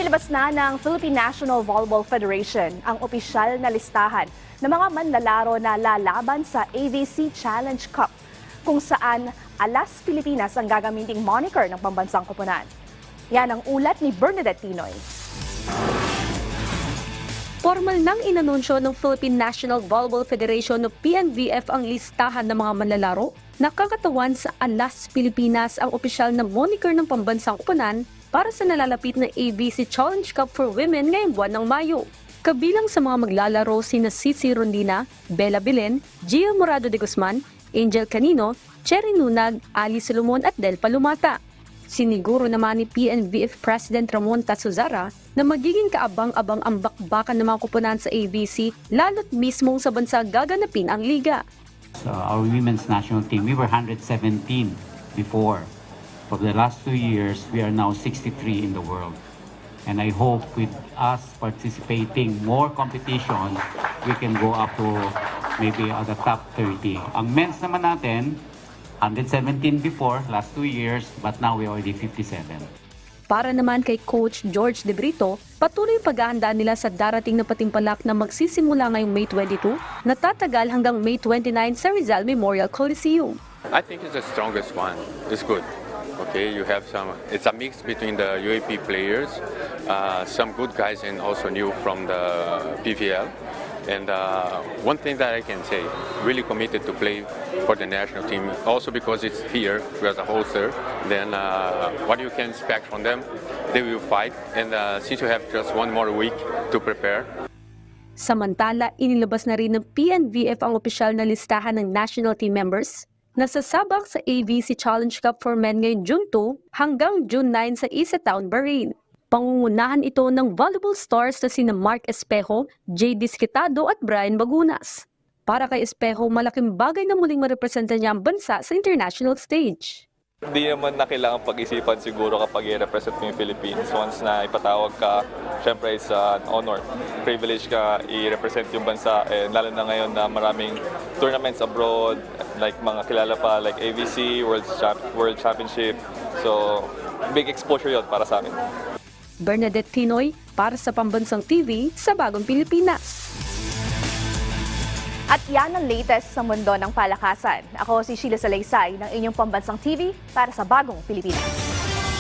Inilabas na ng Philippine National Volleyball Federation ang opisyal na listahan ng mga manlalaro na lalaban sa AVC Challenge Cup, kung saan Alas Pilipinas ang gagamiting moniker ng pambansang koponan. Yan ang ulat ni Bernadette Tinoy. Formal nang inanunsyo ng Philippine National Volleyball Federation o PNVF ang listahan ng mga manlalaro na kakatawan sa Alas Pilipinas ang opisyal na moniker ng pambansang koponan para sa nalalapit na AVC Challenge Cup for Women ngayong buwan ng Mayo. Kabilang sa mga maglalaro sina Cici Rondina, Bella Belen, Gio Morado de Guzman, Angel Canino, Cherry Nunag, Ali Solomon at Del Palumata. Siniguro naman ni PNVF President Ramon Tatsuzara na magiging kaabang-abang ang bakbakan ng mga koponan sa AVC lalo't mismo sa bansa gaganapin ang liga. Our women's national team, we were 117 before. For the last 2 years, we are now 63 in the world. And I hope with us participating more competition, we can go up to maybe the top 30. Ang men's naman natin, 117 before, last 2 years, but now we're already 57. Para naman kay Coach George De Brito, patuloy yung paghahanda nila sa darating na patimpalak na magsisimula ngayong May 22, na tatagal hanggang May 29 sa Rizal Memorial Coliseum. I think it's the strongest one. It's good. Okay, you have it's a mix between the UAP players, some good guys and also new from the PVL. And one thing that I can say, really committed to play for the national team, also because it's here, we are the hoster, then what you can expect from them, they will fight. And since you have just 1 more week to prepare. Samantala, inilabas na rin ng PNVF ang opisyal na listahan ng national team members na sasabak sa AVC Challenge Cup for Men ngayong June 2 hanggang June 9 sa Isa Town, Bahrain. Pangungunahan ito ng volleyball stars na sina Mark Espejo, J. Disquitado at Brian Bagunas. Para kay Espejo, malaking bagay na muling marepresenta niya ang bansa sa international stage. Hindi naman na kailangan pag-isipan siguro kapag i-represent mo yung Philippines. Once na ipatawag ka, syempre it's an honor. Privilege ka i-represent yung bansa. Lalo na ngayon na maraming tournaments abroad, like mga kilala pa like AVC, World Championship. So, big exposure yun para sa amin. Bernadette Tinoy para sa Pambansang TV sa Bagong Pilipinas. At yan ang latest sa mundo ng palakasan. Ako si Sheila Salaysay ng inyong Pambansang TV para sa Bagong Pilipinas.